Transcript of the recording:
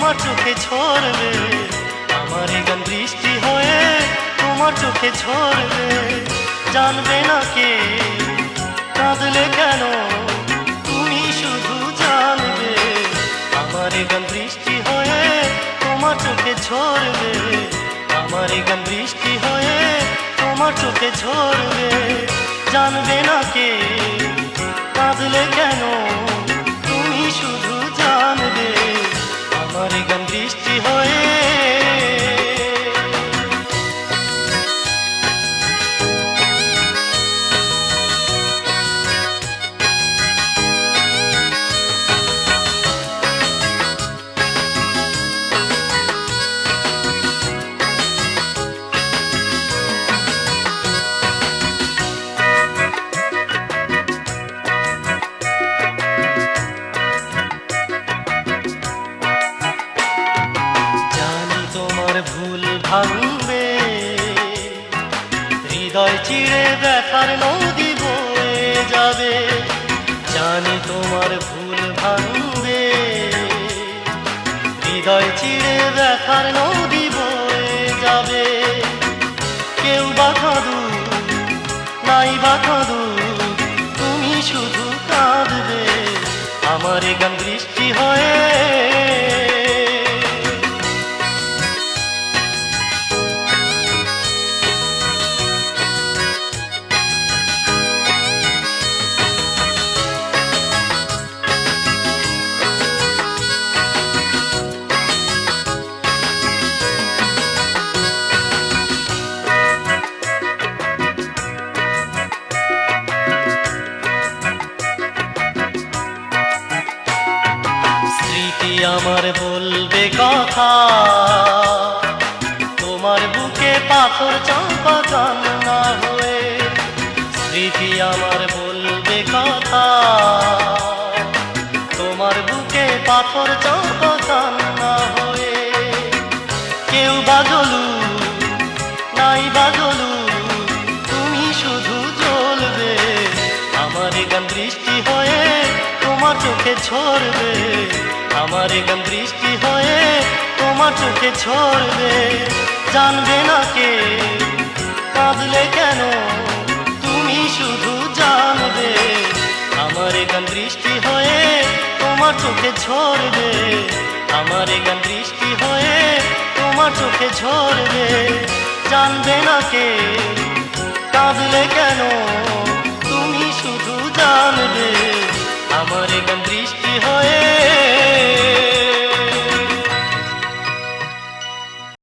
তোমার চোখে ঝরবে, আমার এই গান বৃষ্টি হয়ে তোমার চোখে ঝরবে। জানবে না কে কাঁদলে কেন, তুমি শুধু জানবে। আমার এই গান বৃষ্টি হয়ে তোমার চোখে ঝরবে, আমার এই গান বৃষ্টি হয়ে তোমার চোখে ঝরবে। জানবে না কে কাঁদলে কেন, তুমি শুধু জানবে। আমার এই গান বৃষ্টি হয়ে ভুল ভাঙবে, হৃদয় চিরে ব্যথার নদী বয়ে যাবে। জানি তোমার ভুল ভাঙবে, হৃদয় চিরে ব্যথার নদী বয়ে যাবে। কেউ বা কাঁদুক নাই বা কাঁদুক, তুমি শুধু কাঁদবে। আমার এই গান বৃষ্টি হয়ে আমার বলবে কথা, তোমার বুকে পাথর চাপা কান্না হয়ে। স্মৃতি আমার বলবে কথা, তোমার বুকে পাথর চাপা কান্না হয়ে। কেউ বা জ্বলুক নাই বা জ্বলুক, তুমি শুধু জ্বলবে। আমার এই গান বৃষ্টি হয়ে তোমার চোখে ঝরবে, আমার এই গান বৃষ্টি হয়ে তোমার চোখে ঝরবে। জানবে না কে কাঁদলে কেন, তুমি শুধু জানবে। আমার এই গান বৃষ্টি হয়ে তোমার চোখে ঝরবে, আমার এই গান বৃষ্টি হয়ে তোমার চোখে ঝরবে। জানবে না কে কাঁদলে কেন, তুমি শুধু জানবে। আমার এই গান বৃষ্টি হয়ে